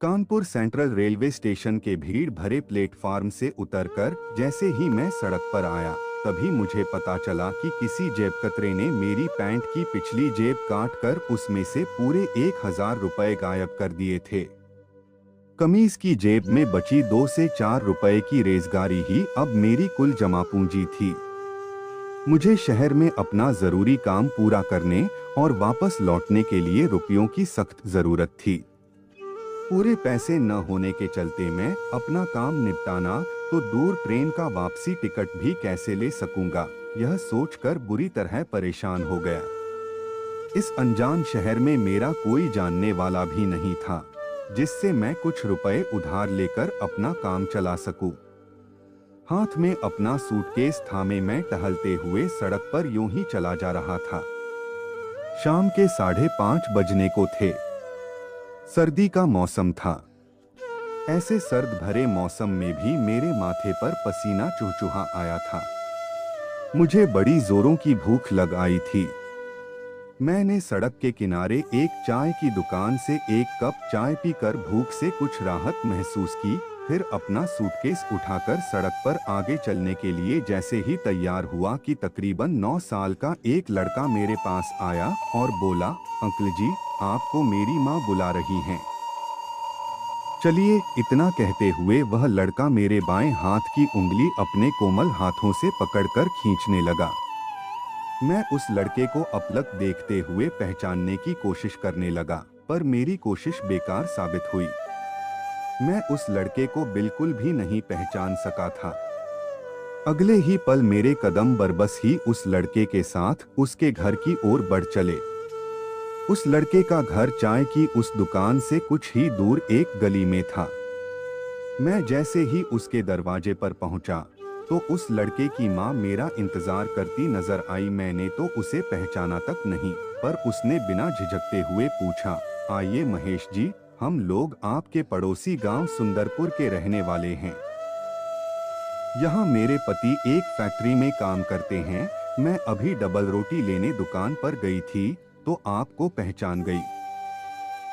Kanpur central railway station के भीड़ भरे प्लेटफार्म से उतरकर जैसे ही मैं सड़क पर आया, तभी मुझे पता चला कि किसी जेबकतरे ने मेरी पैंट की पिछली जेब काट कर उसमें से पूरे 1000 रुपए गायब कर दिए थे। कमीज की जेब में बची 2 से 4 रुपए की रेजगारी ही अब मेरी कुल जमा पूंजी थी। मुझे शहर में अपना जरूरी काम पूरा करने और वापस लौटने के लिए रुपयों की सख्त जरूरत थी। पूरे पैसे न होने के चलते मैं अपना काम निपटाना तो दूर ट्रेन का वापसी टिकट भी कैसे ले सकूंगा, यह सोचकर बुरी तरह परेशान हो गया। इस अनजान शहर में मेरा कोई जानने वाला भी नहीं था जिससे मैं कुछ रुपए उधार लेकर अपना काम चला सकूं। हाथ में अपना सूटकेस थामे मैं टहलते हुए सड़क पर यूं ही चला जा रहा था। शाम के 5:30 बजने को थे। सर्दी का मौसम था। ऐसे सर्द भरे मौसम में भी मेरे माथे पर पसीना चुहचुहा आया था। मुझे बड़ी जोरों की भूख लग आई थी। मैंने सड़क के किनारे एक चाय की दुकान से एक कप चाय पीकर भूख से कुछ राहत महसूस की। फिर अपना सूटकेस उठाकर सड़क पर आगे चलने के लिए जैसे ही तैयार हुआ कि तकरीबन 9 साल का एक लड़का मेरे पास आया और बोला, अंकल जी, आपको मेरी माँ बुला रही हैं। चलिए, इतना कहते हुए वह लड़का मेरे बाएं हाथ की उंगली अपने कोमल हाथों से पकड़कर खींचने लगा। मैं उस लड़के को अपलक देखते हुए पहचानने की कोशिश करने लगा, पर मेरी कोशिश बेकार साबित हुई। मैं उस लड़के को बिल्कुल भी नहीं पहचान सका था। अगले ही पल मेरे कदम बरबस ही उस लड़के के साथ उसके घर की ओर बढ़ चले। उस लड़के का घर चाय की उस दुकान से कुछ ही दूर एक गली में था। मैं जैसे ही उसके दरवाजे पर पहुंचा तो उस लड़के की माँ मेरा इंतजार करती नजर आई। मैंने तो उसे पहचाना तक नहीं, पर उसने बिना झिझकते हुए पूछा, आइए महेश जी, हम लोग आपके पड़ोसी गांव सुंदरपुर के रहने वाले हैं। यहाँ मेरे पति एक फैक्ट्री में काम करते हैं। मैं अभी डबल रोटी लेने दुकान पर गई थी तो आपको पहचान गई।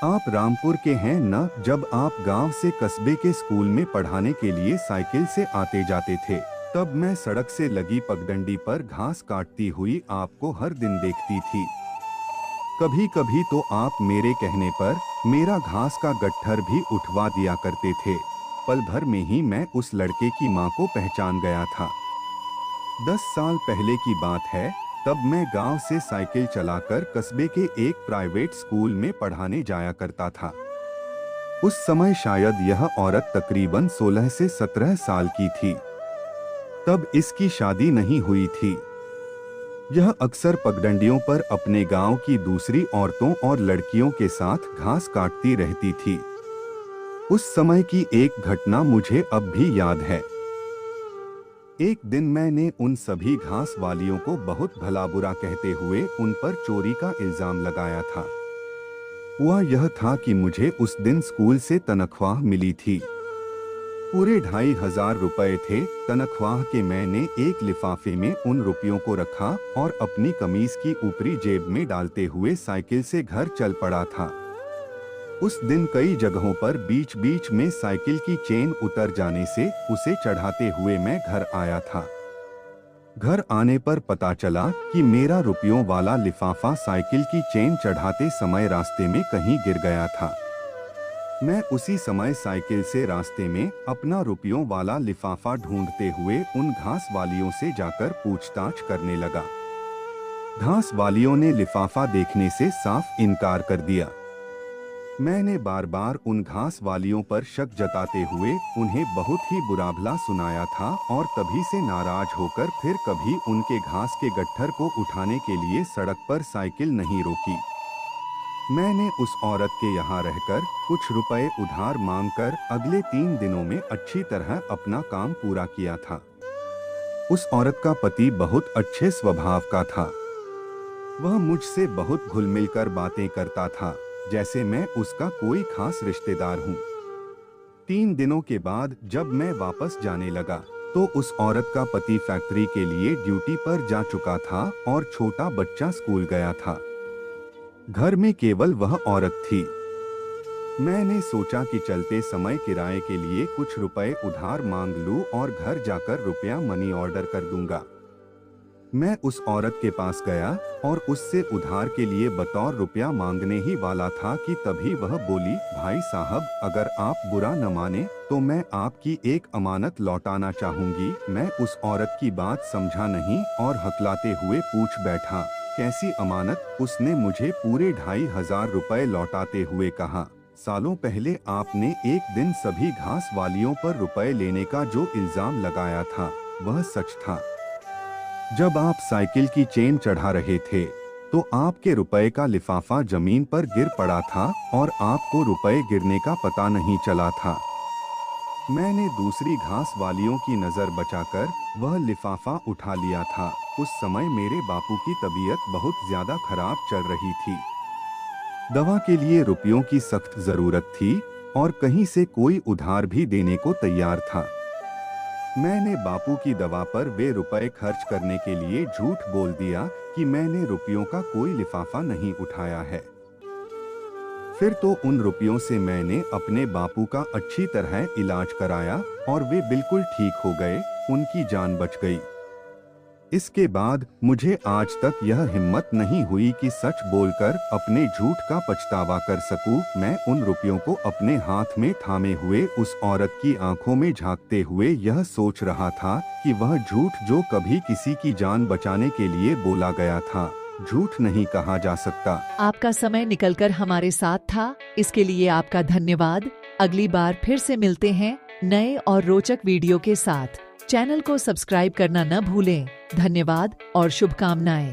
आप रामपुर के हैं न? जब आप गांव से कस्बे के स्कूल में पढ़ाने के लिए साइकिल से आते जाते थे, तब मैं सड़क से लगी पगडंडी पर घास काटती हुई आपको हर दिन देखती थी। कभी कभी तो आप मेरे कहने पर मेरा घास का गट्ठर भी उठवा दिया करते थे। पल भर में ही मैं उस लड़के की माँ को पहचान गया था। 10 साल पहले की बात है। तब मैं गांव से साइकिल चलाकर कस्बे के एक प्राइवेट स्कूल में पढ़ाने जाया करता था। उस समय शायद यह औरत तकरीबन 16 से 17 साल की थी। तब इसकी शादी नहीं हुई थी। यह अक्सर पगडंडियों पर अपने गांव की दूसरी औरतों और लड़कियों के साथ घास काटती रहती थी। उस समय की एक घटना मुझे अब भी याद है। एक दिन मैंने उन सभी घास वालियों को बहुत भला बुरा कहते हुए उन पर चोरी का इल्जाम लगाया था। हुआ यह था कि मुझे उस दिन स्कूल से तनख्वाह मिली थी। पूरे 2500 रुपए थे। तनख्वाह के मैंने एक लिफाफे में उन रुपयों को रखा और अपनी कमीज की ऊपरी जेब में डालते हुए साइकिल से घर चल पड़ा था। उस दिन कई जगहों पर बीच बीच में साइकिल की चेन उतर जाने से उसे चढ़ाते हुए मैं घर आया था। घर आने पर पता चला कि मेरा रुपयों वाला लिफाफा साइकिल की चेन चढ़ाते समय रास्ते में कहीं गिर गया था। मैं उसी समय साइकिल से रास्ते में अपना रुपयों वाला लिफाफा ढूंढते हुए उन घास वालियों से जाकर पूछताछ करने लगा। घास वालियों ने लिफाफा देखने से साफ इनकार कर दिया। मैंने बार बार उन घास वालियों पर शक जताते हुए उन्हें बहुत ही बुरा भला सुनाया था और तभी से नाराज होकर फिर कभी उनके घास के गट्ठर को उठाने के लिए सड़क पर साइकिल नहीं रोकी। मैंने उस औरत के यहाँ रहकर कुछ रुपए उधार मांगकर अगले 3 दिनों में अच्छी तरह अपना काम पूरा किया था। उस औरत का पति बहुत अच्छे स्वभाव का था। वह मुझसे बहुत घुल मिलकर बातें करता था, जैसे मैं उसका कोई खास रिश्तेदार हूँ। 3 दिनों के बाद जब मैं वापस जाने लगा तो उस औरत का पति फैक्ट्री के लिए ड्यूटी पर जा चुका था और छोटा बच्चा स्कूल गया था। घर में केवल वह औरत थी। मैंने सोचा कि चलते समय किराए के लिए कुछ रुपए उधार मांग लूं और घर जाकर रुपया मनी ऑर्डर कर दूंगा। मैं उस औरत के पास गया और उससे उधार के लिए बतौर रुपया मांगने ही वाला था कि तभी वह बोली, भाई साहब, अगर आप बुरा न माने तो मैं आपकी एक अमानत लौटाना चाहूंगी। मैं उस औरत की बात समझा नहीं और हकलाते हुए पूछ बैठा, कैसी अमानत? उसने मुझे पूरे 2500 रुपए लौटाते हुए कहा, सालों पहले आपने एक दिन सभी घास वालियों पर रुपए लेने का जो इल्जाम लगाया था वह सच था। जब आप साइकिल की चेन चढ़ा रहे थे तो आपके रुपए का लिफाफा जमीन पर गिर पड़ा था और आपको रुपए गिरने का पता नहीं चला था। मैंने दूसरी घास वालियों की नज़र बचाकर वह लिफाफा उठा लिया था। उस समय मेरे बापू की तबीयत बहुत ज्यादा खराब चल रही थी। दवा के लिए रुपयों की सख्त जरूरत थी और कहीं से कोई उधार भी देने को तैयार था। मैंने बापू की दवा पर वे रुपए खर्च करने के लिए झूठ बोल दिया कि मैंने रुपयों का कोई लिफाफा नहीं उठाया है। फिर तो उन रुपयों से मैंने अपने बापू का अच्छी तरह इलाज कराया और वे बिल्कुल ठीक हो गए, उनकी जान बच गई। इसके बाद मुझे आज तक यह हिम्मत नहीं हुई कि सच बोलकर अपने झूठ का पछतावा कर सकूं। मैं उन रुपयों को अपने हाथ में थामे हुए उस औरत की आंखों में झांकते हुए यह सोच रहा था कि वह झूठ जो कभी किसी की जान बचाने के लिए बोला गया था, झूठ नहीं कहा जा सकता। आपका समय निकलकर हमारे साथ था, इसके लिए आपका धन्यवाद। अगली बार फिर से मिलते हैं नए और रोचक वीडियो के साथ। चैनल को सब्सक्राइब करना न भूलें। धन्यवाद और शुभकामनाएं।